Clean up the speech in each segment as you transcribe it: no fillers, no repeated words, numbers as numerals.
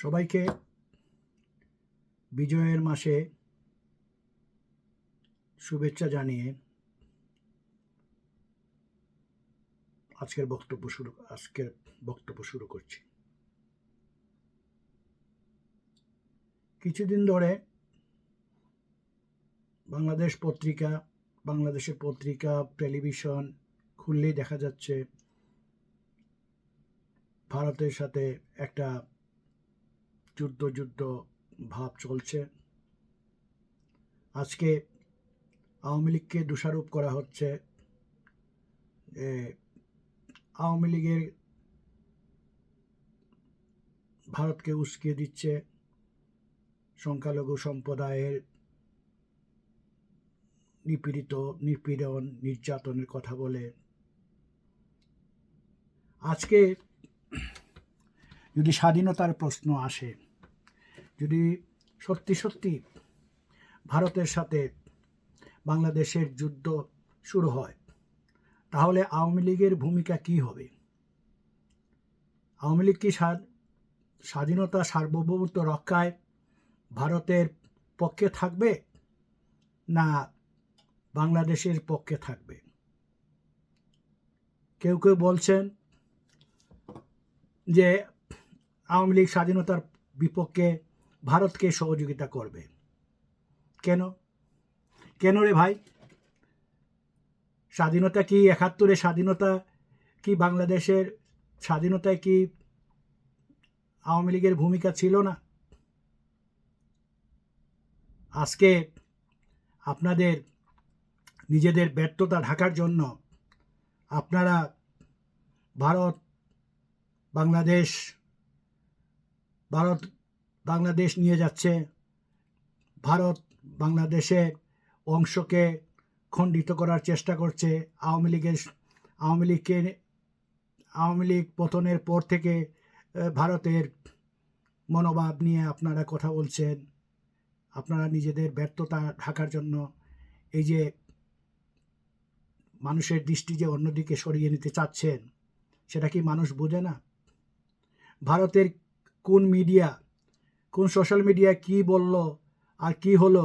সবাইকে বিজয়ের মাসে শুভেচ্ছা জানিয়ে আজকের বক্তব্য শুরু করছি। কিছুদিন ধরে বাংলাদেশের পত্রিকা, টেলিভিশন খুললেই দেখা যাচ্ছে ভারতের সাথে একটা যুদ্ধ ভাব চলছে। আজকে আওয়ামী লীগকে দোষারোপ করা হচ্ছে, আওয়ামী লীগের ভারতকে উস্কিয়ে দিচ্ছে, সংখ্যালঘু সম্প্রদায়ের নিপীড়ন নির্যাতনের কথা বলে। আজকে যদি স্বাধীনতার প্রশ্ন আসে, যদি সত্যি ভারতের সাথে বাংলাদেশের যুদ্ধ শুরু হয়, তাহলে আওয়ামী লীগের ভূমিকা কি হবে? আওয়ামী লীগ কি স্বাধীনতা সার্বভৌমত্ব রক্ষায় ভারতের পক্ষে থাকবে না বাংলাদেশের পক্ষে থাকবে? কেউ বলছেন যে আওয়ামী লীগ স্বাধীনতার বিপক্ষে ভারতকে সহযোগিতা করবে। কেন রে ভাই? স্বাধীনতা কি ৭১-এর স্বাধীনতা কি বাংলাদেশের স্বাধীনতায় কি আওয়ামী লীগের ভূমিকা ছিল না? আজকে আপনাদের নিজেদের ব্যর্থতা ঢাকার জন্য আপনারা ভারত বাংলাদেশ নিয়ে যাচ্ছে, ভারত বাংলাদেশের অংশকে খণ্ডিত করার চেষ্টা করছে। আওয়ামী লীগ পতনের পর থেকে ভারতের মনোভাব নিয়ে আপনারা কথা বলছেন। আপনারা নিজেদের ব্যর্থতা ঢাকার জন্য এই যে মানুষের দৃষ্টি যে অন্যদিকে সরিয়ে নিতে চাচ্ছেন, সেটা কি মানুষ বোঝে না? ভারতের কোন সোশ্যাল মিডিয়া কি বলল আর কি হলো,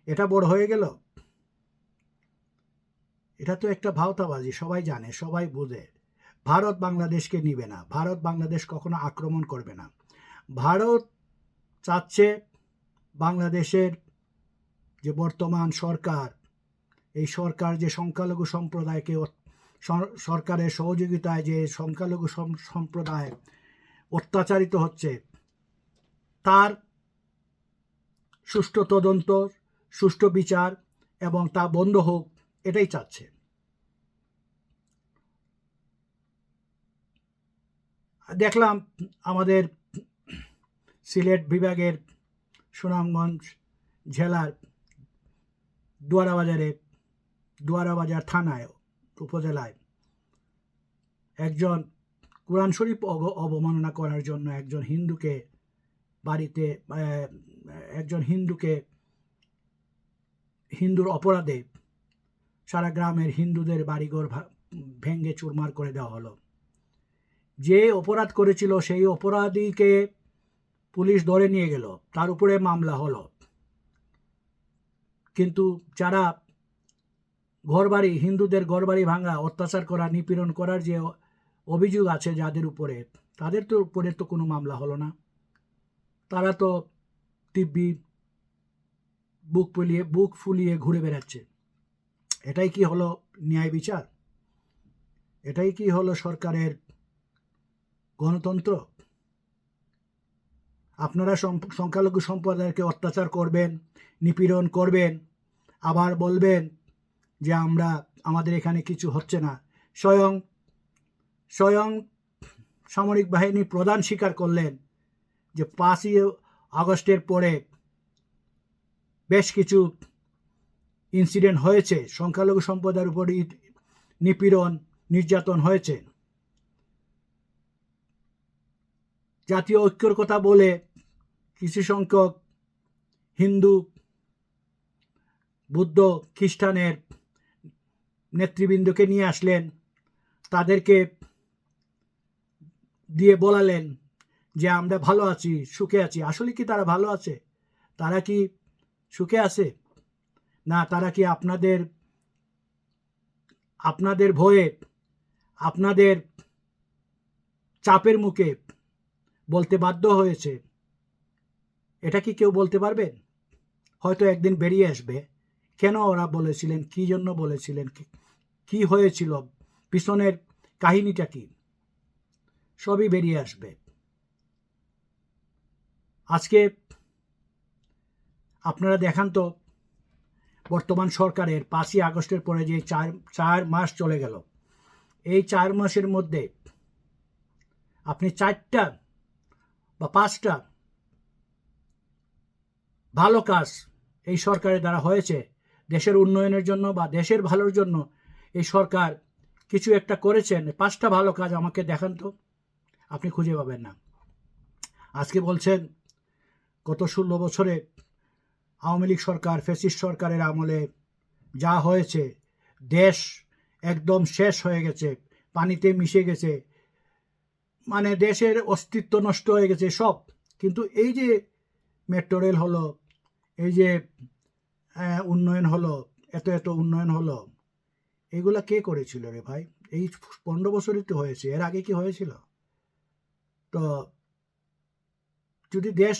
এটা বড় হয়ে গেল? এটা তো একটা ভাওতাবাজি, সবাই জানে, সবাই বোঝে। ভারত বাংলাদেশকে নিবে না, ভারত বাংলাদেশ কখনো আক্রমণ করবে না। ভারত চাচ্ছে বাংলাদেশের যে বর্তমান সরকার, এই সরকার যে সংখ্যালঘু সম্প্রদায়কে সরকারের সহযোগিতায় যে সংখ্যালঘু সম্প্রদায় অত্যাচারিত হচ্ছে, তার সুষ্ঠু তদন্ত, সুষ্ঠু বিচার এবং তা বন্ধ হোক, এটাই চাচ্ছে। দেখলাম আমাদের সিলেট বিভাগের সুনামগঞ্জ জেলার দুয়ারাবাজার থানায় উপজেলায় একজন কোরআন শরীফ অবমাননা করার জন্য একজন হিন্দুর অপরাধে সারা গ্রামের হিন্দুদের বাড়িঘর ভেঙে চুরমার করে দেওয়া হলো। যে অপরাধ করেছিল সেই অপরাধীকে পুলিশ ধরে নিয়ে গেল, তার উপরে মামলা হলো। কিন্তু যারা হিন্দুদের ঘরবাড়ি ভাঙা, অত্যাচার করা, নিপীড়ন করার যে অভিযোগ আছে যাদের উপরে, তাদের তো উপরে তো কোনো মামলা হলো না। তারা তো দিব্যি বুক ফুলিয়ে ঘুরে বেড়াচ্ছে। এটাই কি হলো ন্যায় বিচার? এটাই কি হলো সরকারের গণতন্ত্র? আপনারা সংখ্যালঘু সম্প্রদায়কে অত্যাচার করবেন, নিপীড়ন করবেন, আবার বলবেন যে আমাদের এখানে কিছু হচ্ছে না। স্বয়ং সামরিক বাহিনীর প্রধান স্বীকার করলেন যে 5ই আগস্টের পরে বেশ কিছু ইনসিডেন্ট হয়েছে, সংখ্যালঘু সম্প্রদায়ের উপর নিপীড়ন নির্যাতন হয়েছে। জাতীয় ঐক্যর কথা বলে কিছু সংখ্যক হিন্দু, বুদ্ধ, খ্রিস্টানের নেতৃবৃন্দকে নিয়ে আসলেন, তাদেরকে দিয়ে বলালেন যে আমরা ভালো আছি, সুখে আছি। আসলে কি তারা ভালো আছে? তারা কি সুখে আছে? না, তারা কি আপনাদের ভয়ে, আপনাদের চাপের মুখে বলতে বাধ্য হয়েছে? এটা কি কেউ বলতে পারবেন? হয়তো একদিন বেরিয়ে আসবে কেন ওরা বলেছিলেন, কী জন্য বলেছিলেন, কি হয়েছিল, পিছনের কাহিনীটা কি, সবই বেরিয়ে আসবে। আজকে আপনারা দেখান তো বর্তমান সরকারের 5ই আগস্টের পরে যে চার মাস চলে গেল, এই 4 মাসের মধ্যে আপনি 4টা বা 5টা ভালো কাজ এই সরকারের দ্বারা হয়েছে দেশের উন্নয়নের জন্য বা দেশের ভালোর জন্য। এই সরকার কিছু একটা করেছেন, 5টা ভালো কাজ আমাকে দেখান তো। আপনি খুঁজে পাবেন না। আজকে বলছেন গত 16 বছরে আওয়ামী লীগ সরকার, ফ্যাসিস্ট সরকারের আমলে যা হয়েছে, দেশ একদম শেষ হয়ে গেছে, পানিতে মিশে গেছে, মানে দেশের অস্তিত্ব নষ্ট হয়ে গেছে সব। কিন্তু এই যে মেট্রো রেল হলো, এই যে উন্নয়ন হলো, এত উন্নয়ন হলো, এগুলা কে করেছিল রে ভাই? এই 15 বছরই তো হয়েছে, এর আগে কি হয়েছিল? তো যদি দেশ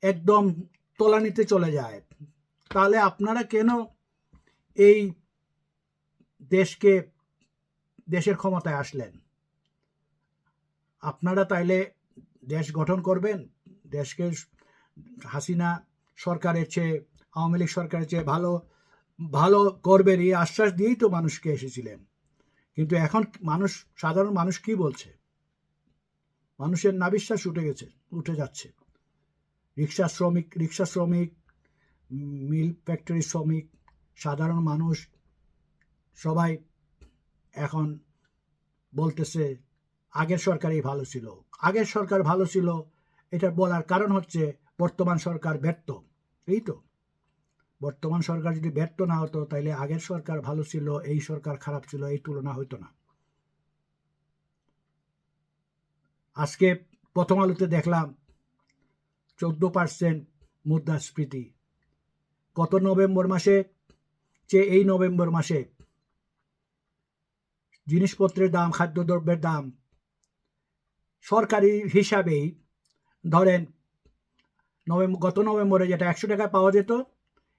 একদম তলানিতে চলে যায়, তাহলে আপনারা কেন এই দেশের ক্ষমতায় আসলেন? আপনারা তাইলে দেশ গঠন করবেন, দেশকে হাসিনা সরকারের চেয়ে, আওয়ামী লীগ সরকারের চেয়ে ভালো ভালো করবেন এই আশ্বাস দিয়েই তো মানুষকে এসেছিলেন। কিন্তু এখন মানুষ, সাধারণ মানুষ কি বলছে? মানুষের নাবিশ্বাস উঠে যাচ্ছে। রিক্সা শ্রমিক, মিল ফ্যাক্টরি শ্রমিক, সাধারণ মানুষ সবাই এখন বলতেছে আগের সরকারই ভালো ছিল। আগের সরকার ভালো ছিল এটা বলার কারণ হচ্ছে বর্তমান সরকার ব্যর্থ। এই তো, বর্তমান সরকার যদি ব্যর্থ না হতো তাহলে আগের সরকার ভালো ছিল, এই সরকার খারাপ ছিল, এই তুলনা হতো না। আজকে প্রথম আলোতে দেখলাম 14% মুদ্রাস্ফীতি। গত নভেম্বর মাসে চেয়ে এই নভেম্বর মাসে জিনিসপত্রের দাম, খাদ্যদ্রব্যের দাম সরকারি হিসাবেই ধরেন গত নভেম্বরে যেটা 100 টাকায় পাওয়া যেত,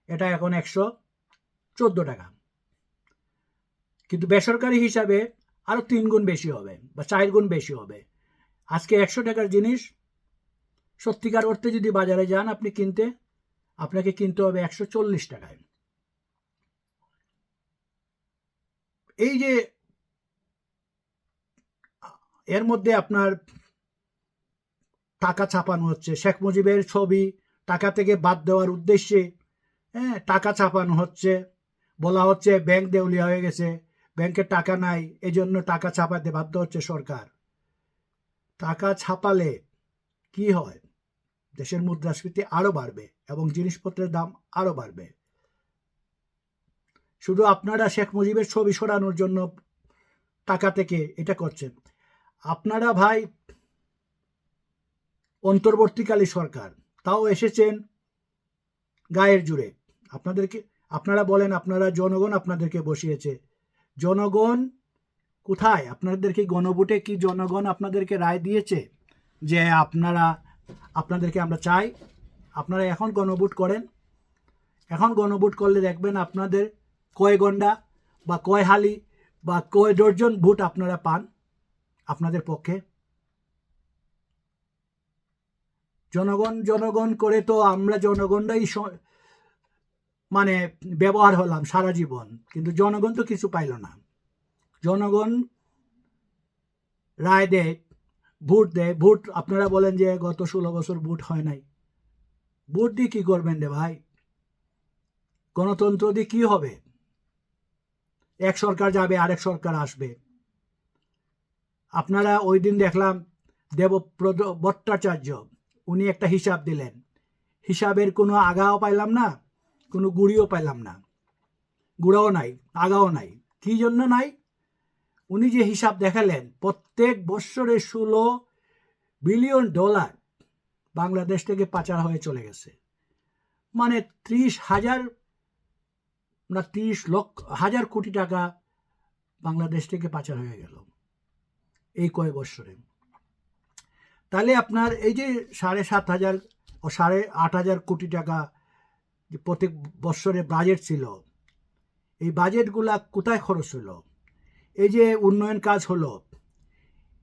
এটা এখন 114 টাকা। কিন্তু বেসরকারি হিসাবে আরও 3 গুণ বেশি হবে বা 4 গুণ বেশি হবে। আজকে 100 টাকার জিনিস সত্যিকার অর্থে যদি বাজারে যান আপনি কিনতে, আপনাকে কিনতে হবে 140 টাকায়। এই যে এর মধ্যে আপনার টাকা ছাপানো হচ্ছে, শেখ মুজিবের ছবি টাকা থেকে বাদ দেওয়ার উদ্দেশ্যে, হ্যাঁ, টাকা ছাপানো হচ্ছে, বলা হচ্ছে ব্যাংক দেউলিয়া হয়ে গেছে, ব্যাংকে টাকা নাই, এই জন্য টাকা ছাপাতে বাধ্য হচ্ছে সরকার। টাকা ছাপালে কি হয়? দেশের মুদ্রাস্ফীতি আরও বাড়বে এবং জিনিসপত্রের দাম আরও বাড়বে। শুধু আপনারা শেখ মুজিবের ছবি সরানোর জন্য টাকা থেকে এটা করছেন। আপনারা ভাই অন্তর্বর্তীকালী সরকার, তাও এসেছেন গায়ের জোরে। আপনারা বলেন আপনারা জনগণ আপনাদেরকে বসিয়েছে। জনগণ কোথায়? আপনাদেরকে গণভোটে কি জনগণ আপনাদেরকে রায় দিয়েছে যে আপনাদেরকে আমরা চাই? আপনারা এখন গণভোট করেন। এখন গণভোট করলে দেখবেন আপনাদের কয় গন্ডা বা কয় হালি বা কয় ডর্জন ভোট আপনারা পান আপনাদের পক্ষে। জনগণ করে তো আমরা জনগণরাই মানে ব্যবহার হলাম সারা জীবন, কিন্তু জনগণ তো কিছু পাইল না। জনগণ রায় দেয়, ভোট দেয়। ভোট আপনারা বলেন যে গত 16 বছর ভোট হয় নাই। ভোট দিয়ে কী করবেন রে ভাই? গণতন্ত্র দিয়ে কী হবে? এক সরকার যাবে, আরেক সরকার আসবে। আপনারা ওই দিন দেখলাম দেবব্রত ভট্টাচার্য, উনি একটা হিসাব দিলেন, হিসাবের কোনো আগাও পাইলাম না, কোনো গুড়িও পাইলাম না। গুঁড়াও নাই, আগাও নাই। কী জন্য নাই? উনি যে হিসাব দেখালেন প্রত্যেক বৎসরে বিলিয়ন ডলার বাংলাদেশ থেকে পাচার হয়ে চলে গেছে। মানে 30,000 না 30,00,000 কোটি টাকা বাংলাদেশ থেকে পাচার হয়ে গেল এই কয় বছরে। তাহলে আপনার এই যে 7,500 ও 8,500 কোটি টাকা যে প্রত্যেক বছরে বাজেট ছিল, এই বাজেটগুলা কোথায় খরচ হলো? এই যে উন্নয়ন কাজ হলো,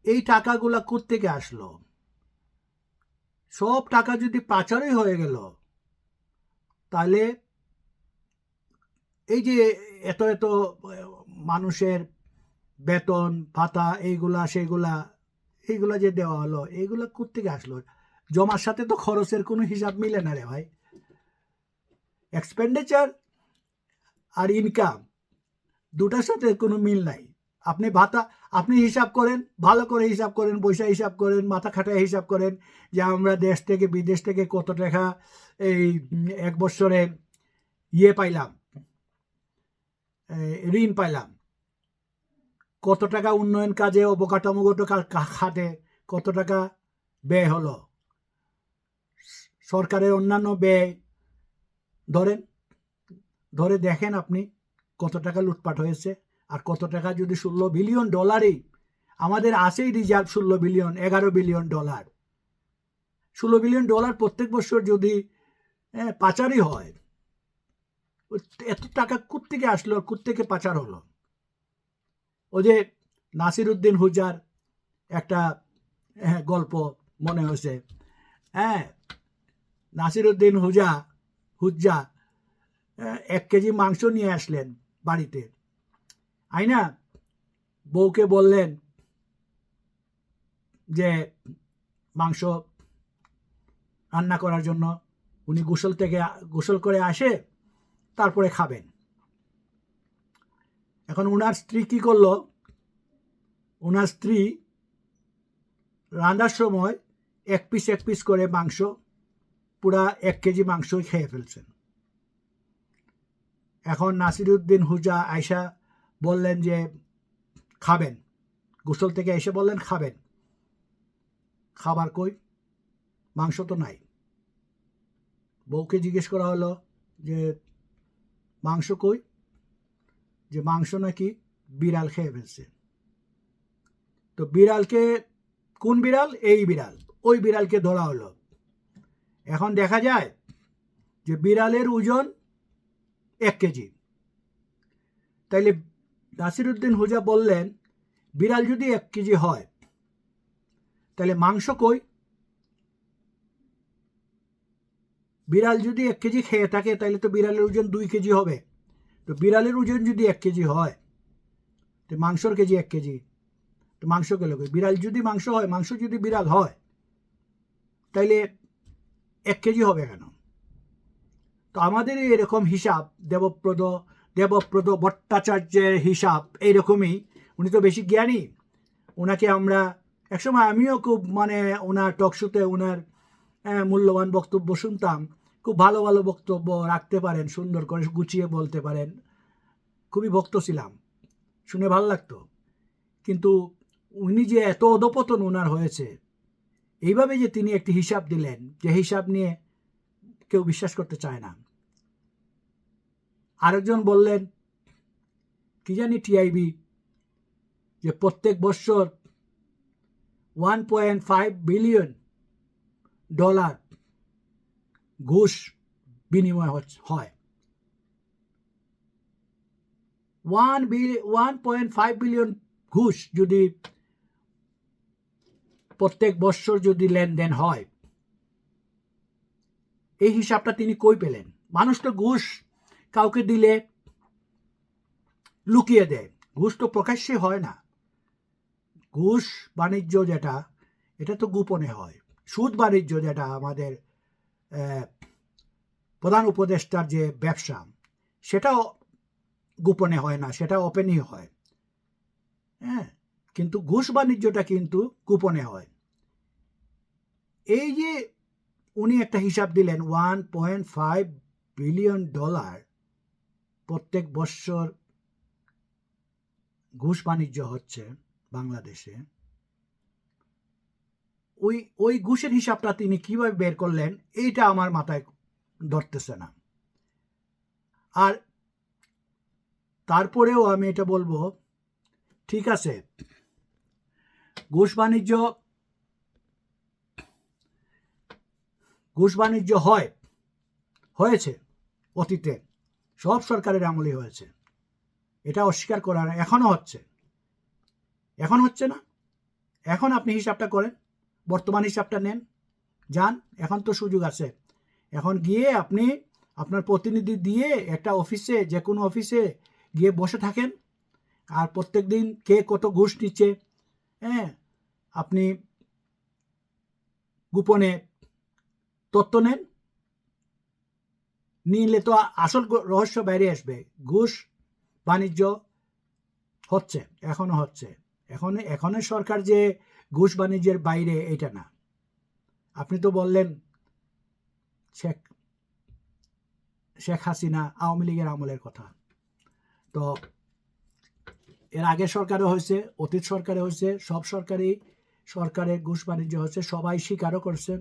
এই টাকাগুলা কোত্থেকে আসলো? সব টাকা যদি পাচারই হয়ে গেল, তাহলে এই যে এত এত মানুষের বেতন ভাতা এইগুলা যে দেওয়া হলো, এইগুলা কোত্থেকে আসলো? জমার সাথে তো খরচের কোনো হিসাব মিলে না রে ভাই। এক্সপেন্ডিচার আর ইনকাম দুটার সাথে কোনো মিল নাই। আপনি হিসাব করেন, ভালো করে হিসাব করেন, পয়সা হিসাব করেন, মাথা খাটায় হিসাব করেন যে আমরা দেশ থেকে বিদেশ থেকে কত টাকা এই এক বছরে পাইলাম, ঋণ পাইলাম, কত টাকা উন্নয়ন কাজে অবকাঠামোগত খাতে কত টাকা ব্যয় হলো, সরকারের অন্যান্য ব্যয় ধরে দেখেন আপনি কত টাকা লুটপাট হয়েছে। আর কত টাকা যদি 16 বিলিয়ন ডলারই আমাদের আছেই reserve, 16 billion 11 billion dollar, 16 billion dollar প্রত্যেক বছর যদি পাচারই হয়, এত টাকা কোত্থেকে আসলো, কোত্থেকে পাচার হলো? ও যে নাসিরউদ্দিন হুজার একটা গল্প মনে হয়েছে। নাসিরউদ্দিন হুজা 1 কেজি মাংস নিয়ে আসলেন বাড়িতে, আইনা বউকে বললেন যে মাংস রান্না করার জন্য। উনি গোসল করে আসে, তারপরে খাবেন। এখন উনার স্ত্রী কি করলো? উনার স্ত্রী রান্নার সময় এক পিস করে মাংস, পুরা 1 কেজি মাংসই খেয়ে ফেলছেন। এখন নাসিরউদ্দিন হুজা আয়সা বললেন যে খাবেন, গোসল থেকে এসে বললেন খাবেন। খাবার কই? মাংস তো নাই। বউকে জিজ্ঞেস করা হলো যে মাংস কই? যে মাংস নাকি বিড়াল খেয়ে ফেলছে। তো বিড়ালকে, কোন বিড়াল? এই বিড়াল। ওই বিড়ালকে ধরা হলো। এখন দেখা যায় যে বিড়ালের ওজন 1 কেজি। তাইলে নাসিরউদ্দিন হুজা বললেন বিড়াল যদি 1 কেজি হয়, তাহলে মাংস কই? বিড়াল যদি 1 কেজি খেয়ে থাকে, তাহলে তো বিড়ালের ওজন 2 কেজি হবে। তো বিড়ালের ওজন যদি 1 কেজি হয়, তো মাংসর কেজি 1 কেজি, তো মাংস গেল কই? বিড়াল যদি মাংস হয়, মাংস যদি বিড়াল হয়, তাইলে 1 কেজি হবে কেন? তো আমাদের এরকম হিসাব, দেবব্রত ভট্টাচার্যের হিসাব এইরকমই। উনি তো বেশি জ্ঞানী। ওনাকে আমরা একসময়, আমিও খুব ওনার টকশোতে ওনার মূল্যবান বক্তব্য শুনতাম। খুব ভালো ভালো বক্তব্য রাখতে পারেন, সুন্দর করে গুছিয়ে বলতে পারেন। খুবই ভক্ত ছিলাম, শুনে ভালো লাগতো। কিন্তু উনি যে এত অধপতন ওনার হয়েছে, এইভাবে যে তিনি একটি হিসাব দিলেন, যে হিসাব নিয়ে কেউ বিশ্বাস করতে চায় না। আরেকজন বললেন কি জানি টিআইবি, যে প্রত্যেক বছর 1.5 বিলিয়ন ডলার ঘুষ বিনিময় হয়। 1.5 বিলিয়ন ঘুষ যদি প্রত্যেক বছর যদি লেনদেন হয়, এই হিসাবটা তিনি কই পেলেন? মানুষ তো ঘুষ কাউকে দিলে লুকিয়ে দেয়, ঘুষ তো প্রকাশ্যে হয় না। ঘুষ বাণিজ্য যেটা, এটা তো গোপনে হয়। সুদ বাণিজ্য যেটা আমাদের প্রধান উপদেষ্টার যে ব্যবসা, সেটাও গোপনে হয় না, সেটা ওপেনই হয়। কিন্তু ঘুষ বাণিজ্যটা কিন্তু গোপনে হয়। এই যে উনি একটা হিসাব দিলেন, 1.5 বিলিয়ন ডলার প্রত্যেক বছর ঘুষ বাণিজ্য হচ্ছে বাংলাদেশে। ওই ওই ঘুষের হিসাবটা তিনি কিভাবে বের করলেন এইটা আমার মাথায় ধরতেছে না। আর তারপরেও আমি এটা বলবো, ঠিক আছে, ঘুষ বাণিজ্য হয়েছে অতীতে, সব সরকারের আমলে হয়েছে, এটা অস্বীকার করার, এখনো হচ্ছে না। এখন আপনি হিসাবটা করেন, বর্তমান হিসাবটা নেন, যান, এখন তো সুযোগ আছে। এখন গিয়ে আপনি আপনার প্রতিনিধি দিয়ে একটা অফিসে, যে কোনো অফিসে গিয়ে বসে থাকেন, আর প্রত্যেক দিন কে কত ঘুষ নিচ্ছে, হ্যাঁ, আপনি গোপনে তথ্য নেন, নিলে তো আসল রহস্য বাইরে আসবে। ঘুষ বাণিজ্য হচ্ছে, এখনো হচ্ছে। এখনের সরকার যে ঘুষ বাণিজ্যের বাইরে, এটা না। আপনি তো বললেন শেখ হাসিনা আওয়ামী লীগের আমলের কথা, তো এর আগের সরকারও হয়েছে, অতীত সরকারে হয়েছে, সব সরকারের ঘুষ বাণিজ্য হচ্ছে। সবাই স্বীকারও করছেন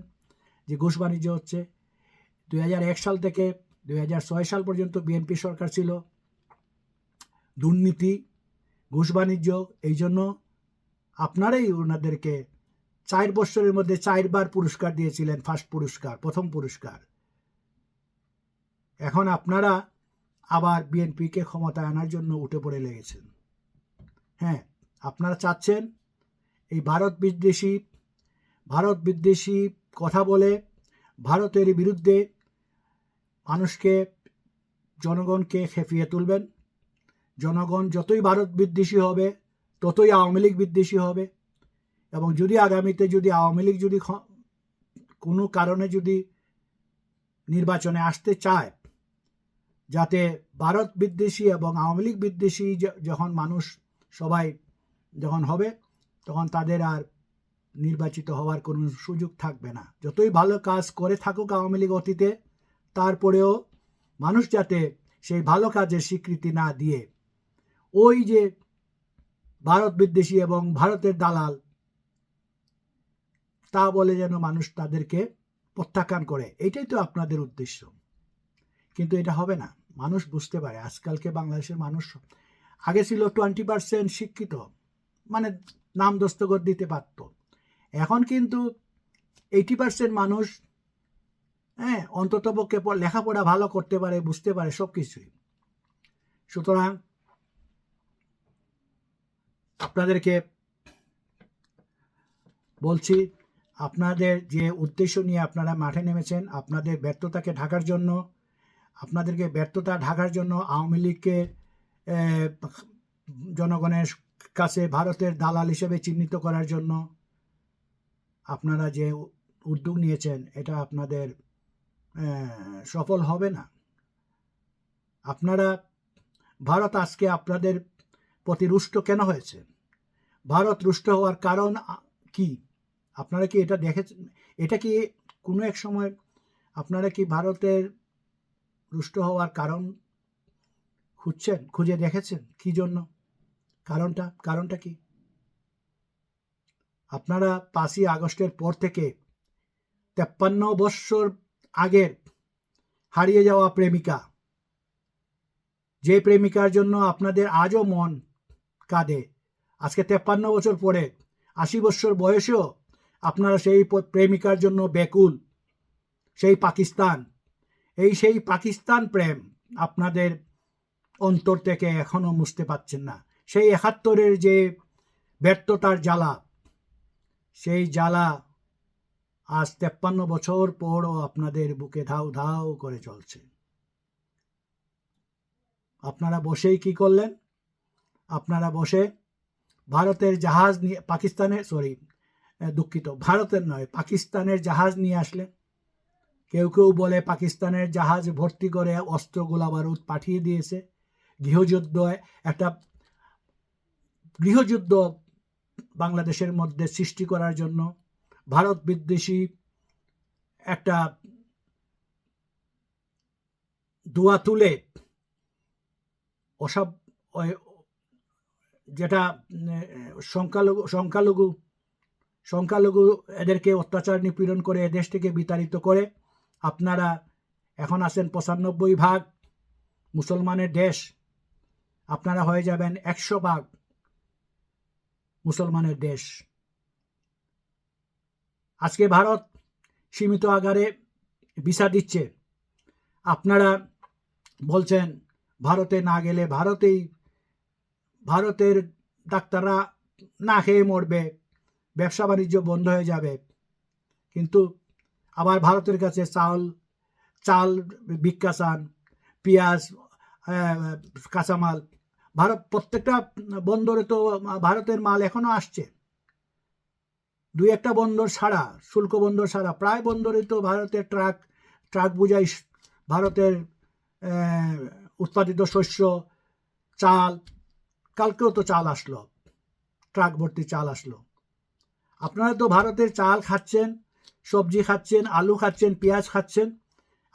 যে ঘুষ বাণিজ্য হচ্ছে। 2001 সাল থেকে 2006 সাল পর্যন্ত বিএনপি সরকার ছিল। দুর্নীতি, ঘুষ বাণিজ্য, এই জন্য আপনারাই ওনাদেরকে 4 বছরের মধ্যে 4 বার পুরস্কার দিয়েছিলেন, প্রথম পুরস্কার। এখন আপনারা আবার বিএনপিকে ক্ষমতায় আনার জন্য উঠে পড়ে লেগেছেন। হ্যাঁ, আপনারা চাচ্ছেন এই ভারত বিদ্বেষী কথা বলে ভারতের বিরুদ্ধে জনগণকে খেপিয়ে তুলবেন। জনগণ যতই ভারত বিদ্বেষী হবে, ততই আওয়ামী লীগ বিদ্বেষী হবে। এবং যদি আগামীতে আওয়ামী লীগ কোনো কারণে নির্বাচনে আসতে চায়, যাতে ভারত বিদ্বেষী এবং আওয়ামী লীগ বিদ্বেষী যখন মানুষ সবাই যখন হবে, তখন তাদের আর নির্বাচিত হওয়ার কোনো সুযোগ থাকবে না। যতই ভালো কাজ করে থাকুক আওয়ামী লীগ অতীতে, তারপরেও মানুষ যাতে সেই ভালো কাজের স্বীকৃতি না দিয়ে ওই যে ভারত বিদ্বেষী এবং ভারতের দালাল তা বলে যেন মানুষ তাদেরকে প্রত্যাখ্যান করে, এটাই তো আপনাদের উদ্দেশ্য। কিন্তু এটা হবে না। মানুষ বুঝতে পারে, আজকালকে বাংলাদেশের মানুষ, আগে ছিল 20% শিক্ষিত, মানে নাম দস্তখত দিতে পারত। এখন কিন্তু 80% মানুষ, হ্যাঁ, অন্ততপক্ষে লেখাপড়া ভালো করতে পারে, বুঝতে পারে সব কিছুই। সুতরাং আপনাদেরকে বলছি, আপনাদের যে উদ্দেশ্য নিয়ে আপনারা মাঠে নেমেছেন, আপনাদের ব্যর্থতাকে ঢাকার জন্য, আওয়ামী লীগকে জনগণের কাছে ভারতের দালাল হিসেবে চিহ্নিত করার জন্য আপনারা যে উদ্যোগ নিয়েছেন, এটা আপনাদের সফল হবে না। ভারত আজকে আপনাদের প্রতি রুষ্ট কেন হয়েছে? ভারত রুষ্ট হওয়ার কারণ কি? আপনারা কি এটা দেখেছেন? এটা কি কোনো এক সময় আপনারা কি ভারতের রুষ্ট হওয়ার কারণ খুঁজে দেখেছেন? কি জন্য? কারণটা কি? আপনারা 5ই আগস্টের পর থেকে 53 বছর আগের হারিয়ে যাওয়া প্রেমিকা, যে প্রেমিকার জন্য আপনাদের আজও মন কাঁদে, আজকে 53 বছর পরে 80 বছর বয়সেও আপনারা সেই প্রেমিকার জন্য ব্যাকুল। সেই পাকিস্তান প্রেম আপনাদের অন্তর থেকে এখনো মুছতে পারছেন না। সেই 71-এর যে ব্যর্থতার জ্বালা, সেই জ্বালা আজ 53 বছর পরও আপনাদের বুকে ধাউ ধাউ করে চলছে। আপনারা বসেই কি করলেন? আপনারা বসে ভারতের জাহাজ নিয়ে পাকিস্তানের জাহাজ নিয়ে আসলেন। কেউ বলে পাকিস্তানের জাহাজ ভর্তি করে অস্ত্র গোলা বারুদ পাঠিয়ে দিয়েছে। গৃহযুদ্ধ বাংলাদেশের মধ্যে সৃষ্টি করার জন্য ভারত বিদ্বেষী একটা দোয়া তুলে যেটা সংখ্যালঘু সংখ্যালঘু এদেরকে অত্যাচার নিপীড়ন করে এদেশ থেকে বিতাড়িত করে আপনারা এখন আছেন ৯৫ ভাগ মুসলমানের দেশ, আপনারা হয়ে যাবেন ১০০ ভাগ মুসলমানের দেশ। আজকে ভারত সীমিত আকারে ভিসা দিচ্ছে, আপনারা বলছেন ভারতে না গেলে ভারতের ডাক্তাররা না খেয়ে মরবে, ব্যবসা বাণিজ্য বন্ধ হয়ে যাবে। কিন্তু আবার ভারতের কাছে চাল ভিক্ষা চান, পেঁয়াজ, কাঁচামাল। ভারত প্রত্যেকটা বন্দরে তো ভারতের মাল এখনো আসছে, ২-১টা বন্দর ছাড়া, শুল্ক বন্দর ছাড়া প্রায় বন্দরে তো ভারতের ট্রাক বোঝাই ভারতের উৎপাদিত শস্য, চাল। কালকেও তো চাল আসলো, ট্রাক ভর্তি চাল আসলো। আপনারা তো ভারতের চাল খাচ্ছেন, সবজি খাচ্ছেন, আলু খাচ্ছেন, পেঁয়াজ খাচ্ছেন,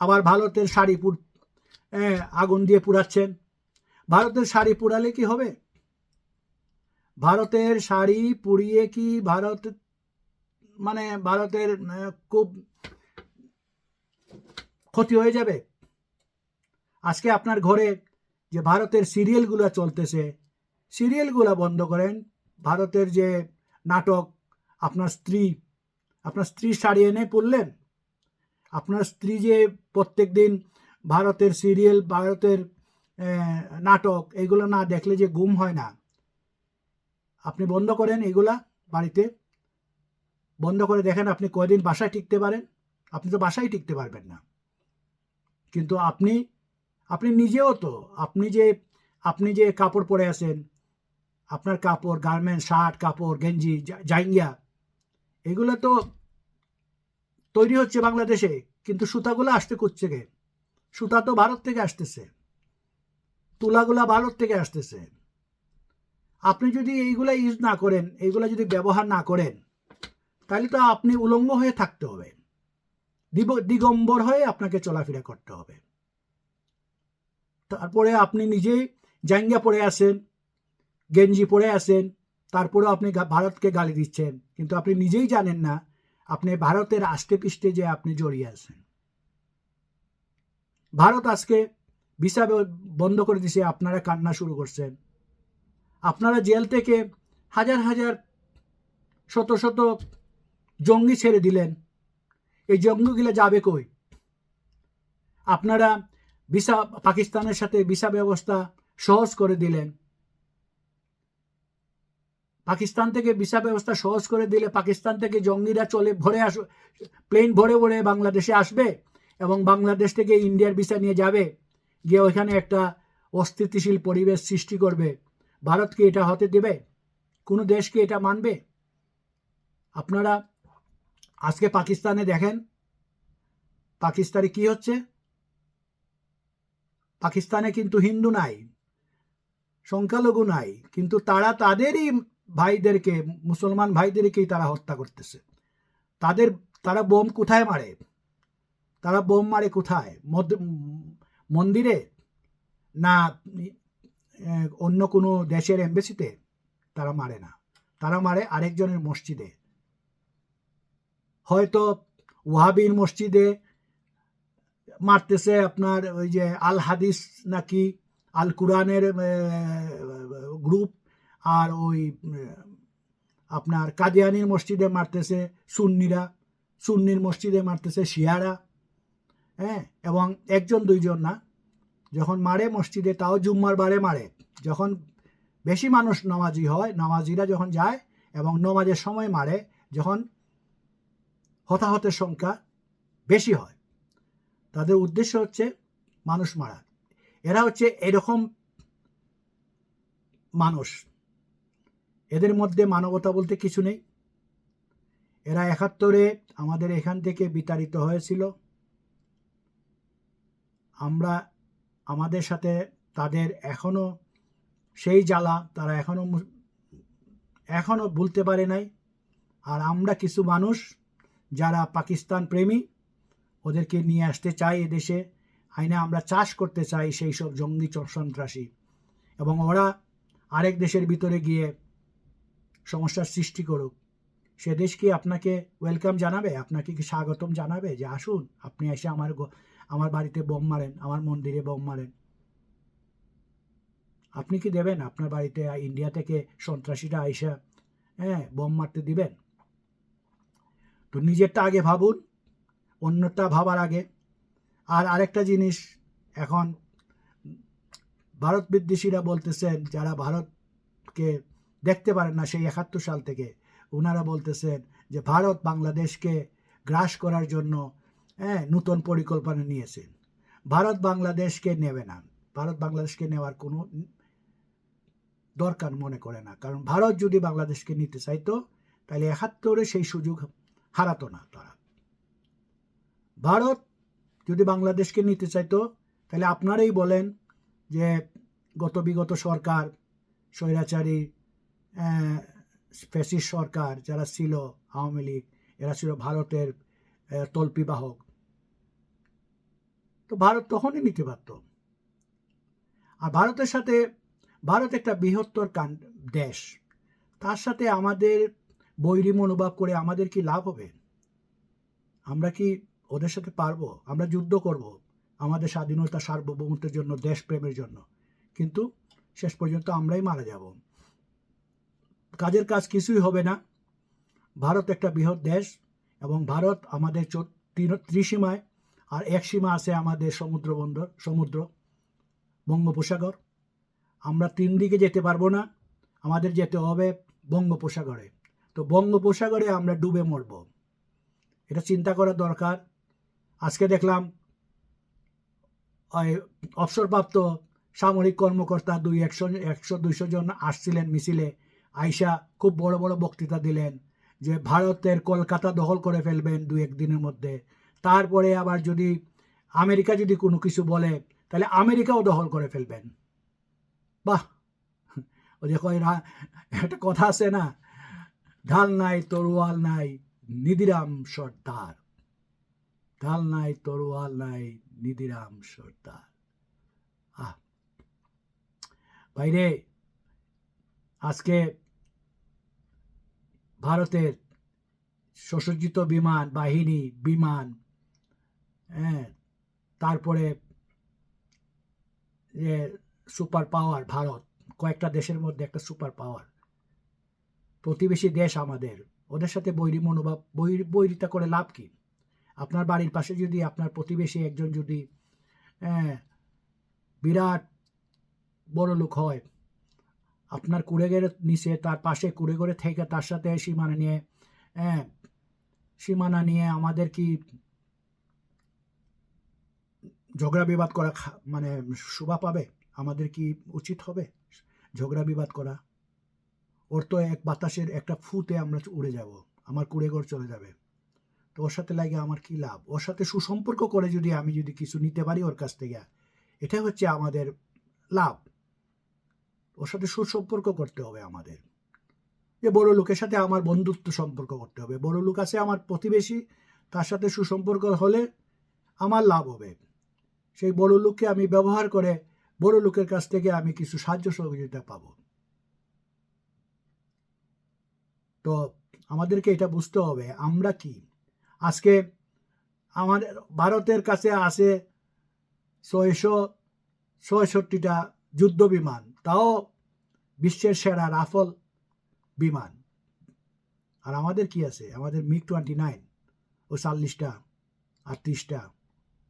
আবার ভারতের শাড়ি আগুন দিয়ে পুড়াচ্ছেন। ভারতের শাড়ি পুড়ালে কি হবে? ভারতের শাড়ি পুড়িয়ে কি ভারতের খুব ক্ষতি হয়ে যাবে? আজকে আপনার ঘরে যে ভারতের সিরিয়ালগুলো চলতেছে, সিরিয়ালগুলো বন্ধ করেন। ভারতের যে নাটক, আপনার স্ত্রী শাড়ি এনে পরলেন, আপনার স্ত্রী যে প্রত্যেক দিন ভারতের সিরিয়াল, ভারতের নাটক, এগুলো না দেখলে যে ঘুম হয় না। আপনি বন্ধ করেন এগুলা, বাড়িতে বন্ধ করে দেখেন আপনি কয়দিন বাসায় টিকতে পারেন। আপনি তো বাসায় টিকতে পারবেন না। কিন্তু আপনি নিজেও তো, আপনি যে কাপড় পরে আছেন, আপনার কাপড়, গার্মেন্টস, শার্ট, কাপড়, গেঞ্জি, জাইঙ্গা, এগুলো তো তৈরি হচ্ছে বাংলাদেশে, কিন্তু সুতাগুলো আসতে করছে কে? সুতা তো ভারত থেকে আসতেছে, তুলাগুলা ভারত থেকে আসতেছে। আপনি যদি এইগুলা ইউজ না করেন, এইগুলা যদি ব্যবহার না করেন, তাহলে তো আপনি উলঙ্গ হয়ে থাকতে হবে, দিগম্বর হয়ে আপনাকে চলাফেরা করতে হবে। তারপরে আপনি নিজেই জাঙ্গিয়া পরে আসেন, গেঞ্জি পরে আসেন, তারপরেও আপনি ভারতকে গালি দিচ্ছেন, কিন্তু আপনি নিজেই জানেন না আপনি ভারতের আষ্টে পৃষ্ঠে যে আপনি জড়িয়ে আছেন। ভারত আজকে ভিসা বন্ধ করে দিছে, আপনারা কান্না শুরু করছেন। আপনারা জেল থেকে হাজার হাজার শত শত জঙ্গি ছেড়ে দিলেন, এই জঙ্গিগুলো যাবে কই? আপনারা পাকিস্তানের সাথে ভিসা ব্যবস্থা সহজ করে দিলেন। পাকিস্তান থেকে ভিসা ব্যবস্থা সহজ করে দিলে পাকিস্তান থেকে জঙ্গিরা প্লেন ভরে ভরে বাংলাদেশে আসবে এবং বাংলাদেশ থেকে ইন্ডিয়ার ভিসা নিয়ে যাবে, গিয়ে ওইখানে একটা অস্থিতিশীল পরিবেশ সৃষ্টি করবে। ভারতকে এটা হতে দেবে? কোনো দেশকে এটা মানবে? আপনারা আজকে পাকিস্তানে দেখেন, পাকিস্তানে কি হচ্ছে। পাকিস্তানে কিন্তু হিন্দু নাই, সংখ্যালঘু নাই, কিন্তু তারা তাদেরই ভাইদেরকে, মুসলমান ভাইদেরকেই তারা হত্যা করতেছে। তারা বোম কোথায় মারে? তারা বোম মারে কোথায়? মন্দিরে, না অন্য কোনো দেশের এমবেসিতে? তারা মারে না, তারা মারে আরেকজনের মসজিদে, হয়তো ওয়াহাবির মসজিদে মারতেছে, আপনার ওই যে আল হাদিস নাকি আল কুরআনের গ্রুপ, আর ওই আপনার কাদিয়ানির মসজিদে মারতেছে সুন্নির মসজিদে মারতেছে শিয়ারা। হ্যাঁ, এবং একজন দুইজন না, যখন মারে মসজিদে তাও জুম্মার বারে মারে। যখন বেশি মানুষ নামাজি হয়, নামাজিরা যখন যায় এবং নামাজের সময় মারে, যখন হতাহতের সংখ্যা বেশি হয়, তাদের উদ্দেশ্য হচ্ছে মানুষ মারা। এরা হচ্ছে এরকম মানুষ, এদের মধ্যে মানবতা বলতে কিছু নেই। এরা ৭১-এ আমাদের এখান থেকে বিতাড়িত হয়েছিল। আমাদের সাথে তাদের এখনো সেই জ্বালা, তারা এখনো ভুলতে পারে নাই। আর আমরা কিছু মানুষ যারা পাকিস্তান প্রেমী, ওদেরকে নিয়ে আসতে চাই এদেশে, আইনে আমরা চাষ করতে চাই সেই সব জঙ্গি সন্ত্রাসী, এবং ওরা আরেক দেশের ভিতরে গিয়ে সমস্যার সৃষ্টি করুক, সে দেশ কি আপনাকে ওয়েলকাম জানাবে, আপনাকে কি স্বাগতম জানাবে যে আসুন আপনি এসে আমার বাড়িতে বোম মারেন, আমার মন্দিরে বোম মারেন? আপনি কি দেবেন আপনার বাড়িতে ইন্ডিয়া থেকে সন্ত্রাসীরা আইসা বোম মারতে দিবেন? তো নিজেরটা আগে ভাবুন, অন্যটা ভাবার আগে। আর আরেকটা জিনিস, এখন ভারত বিদ্বেষীরা বলতেছেন, যারা ভারতকে দেখতে পারেন না সেই 71 সাল থেকে, ওনারা বলতেছেন যে ভারত বাংলাদেশকে গ্রাস করার জন্য নূতন পরিকল্পনা নিয়েছেন। ভারত বাংলাদেশকে নেবে না, ভারত বাংলাদেশকে নেওয়ার কোনো দরকার মনে করে না। কারণ ভারত যদি বাংলাদেশকে নিতে চাইতো তাহলে 71-এ সেই সুযোগ হারাতো না তারা। ভারত যদি বাংলাদেশকে নিতে চাইতো তাহলে আপনারাই বলেন যে বিগত সরকার, স্বৈরাচারী ফ্যাসিস্ট সরকার যারা ছিল, আওয়ামী লীগ, এরা ছিল ভারতের তল্পিবাহক। তো ভারত তখনই নিতে পারত। আর ভারতের সাথে, ভারত একটা বৃহত্তর দেশ, তার সাথে আমাদের বৈরী মনোভাব করে আমাদের কি লাভ হবে? আমরা কি ওদের সাথে পারবো? আমরা যুদ্ধ করব আমাদের স্বাধীনতা, সার্বভৌমত্বের জন্য, দেশপ্রেমের জন্য, কিন্তু শেষ পর্যন্ত আমরাই মারা যাব। কাজের কাজ কিছুই হবে না। ভারত একটা বৃহৎ দেশ এবং ভারত আমাদের ত্রিসীমায়, আর এক সীমা আছে আমাদের সমুদ্র বঙ্গোপসাগর। আমরা 3 দিকে যেতে পারবো না, আমাদের যেতে হবে বঙ্গোপসাগরে। তো বঙ্গোপসাগরে আমরা ডুবে মরব, এটা চিন্তা করা দরকার। আজকে দেখলাম অবসরপ্রাপ্ত সামরিক কর্মকর্তা 100-200 জন আসছিলেন মিছিলে, আইসা খুব বড় বড় বক্তৃতা দিলেন যে ভারতের কলকাতা দখল করে ফেলবেন 2-1 দিনের মধ্যে। তারপরে আবার যদি আমেরিকা যদি কোনো কিছু বলে তাহলে আমেরিকাও দখল করে ফেলবেন। বাহ! ওই যে একটা কথা আছে না, ঢাল নাই তরোয়াল নাই নিধিরাম সর্দার, ঢাল নাই তরোয়াল নাই নিধিরাম সর্দার। বাইরে আজকে ভারতের সুসজ্জিত বিমান, তারপরে যে সুপার পাওয়ার, ভারত কয়েকটা দেশের মধ্যে একটা সুপার পাওয়ার, প্রতিবেশী দেশ আমাদের, ওদের সাথে বৈরিতা করে লাভ কি? আপনার বাড়ির পাশে যদি আপনার প্রতিবেশী একজন যদি বিরাট বড় লোক হয়, আপনার কুড়েঘরের নিচে তার পাশে কুড়েঘরে থেকে তার সাথে সীমানা নিয়ে আমাদের কি ঝগড়া বিবাদ করা মানে শোভা পাবে? আমাদের কি উচিত হবে ঝগড়া বিবাদ করা? ওর তো এক বাতাসের একটা ফুতে আমরা উড়ে যাব, আমার কুড়েঘর চলে যাবে। তো ওর সাথে লাগে আমার কি লাভ? ওর সাথে সুসম্পর্ক করে যদি আমি যদি কিছু নিতে পারি ওর কাছ থেকে, এটা হচ্ছে আমাদের লাভ। ওর সাথে সুসম্পর্ক করতে হবে আমাদের। যে বড় লোকের সাথে আমার বন্ধুত্ব সম্পর্ক করতে হবে, বড় লোক আছে আমার প্রতিবেশী, তার সাথে সুসম্পর্ক হলে আমার লাভ হবে। সেই বড় লোককে আমি ব্যবহার করে বড় লোকের কাছ থেকে আমি কিছু সাহায্য সহযোগিতা পাব। তো আমাদেরকে এটা বুঝতে হবে আমরা কি। আজকে আমাদের ভারতের কাছে আছে 666টা যুদ্ধ বিমান, তাও বিশ্বের সেরা রাফেল বিমান। আর আমাদের কি আছে? আমাদের MiG-29 ও 40টা 38টা,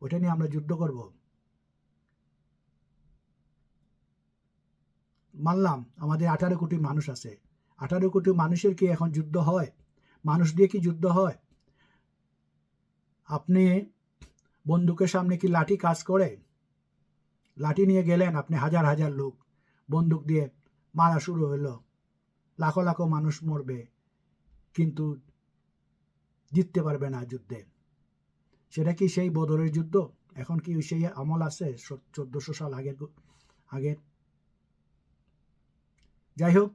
ওটা নিয়ে আমরা যুদ্ধ করব? মানলাম আমাদের 18 কোটি মানুষ আছে, 18 কোটি মানুষের কি এখন যুদ্ধ হয়? মানুষ দিয়ে কি যুদ্ধ হয়? আপনি বন্দুকের সামনে কি লাঠি কাজ করে? লাঠি নিয়ে গেলেন আপনি, হাজার হাজার লোক, বন্দুক দিয়ে মারা শুরু হলো, লাখো লাখো মানুষ মরবে, কিন্তু জিততে পারবে না যুদ্ধে। সেটা কি সেই বদরের যুদ্ধ? এখন কি সেই আমল আছে 1400 সাল আগের? যাই হোক,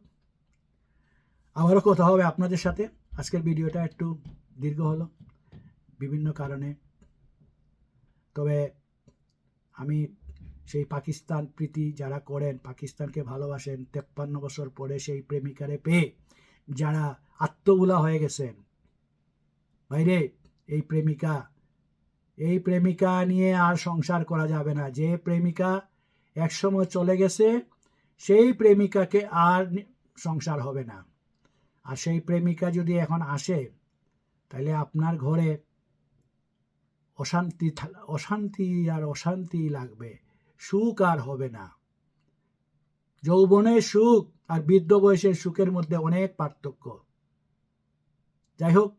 আবারও কথা হবে আপনাদের সাথে। আজকের ভিডিওটা একটু দীর্ঘ হলো বিভিন্ন কারণে, তবে আমি সেই পাকিস্তান প্রীতি যারা করেন, পাকিস্তানকে ভালোবাসেন, 53 বছর পরে সেই প্রেমিকারে পেয়ে যারা আত্মভুলা হয়ে গেছেন। ভাইরে, এই প্রেমিকা নিয়ে আর সংসার করা যাবে না। যে প্রেমিকা একসময় চলে গেছে, সেই প্রেমিকাকে আর সংসার হবে না। আর সেই প্রেমিকা যদি এখন আসে, তাহলে আপনার ঘরে অশান্তি আর অশান্তি লাগবে, সুখ আর হবে না। যৌবনের সুখ আর বৃদ্ধ বয়সের সুখের মধ্যে অনেক পার্থক্য। যাই হোক,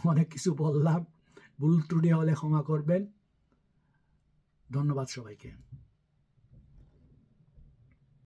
অনেক কিছু বললাম, ভুল ত্রুটি হলে ক্ষমা করবেন। ধন্যবাদ সবাইকে।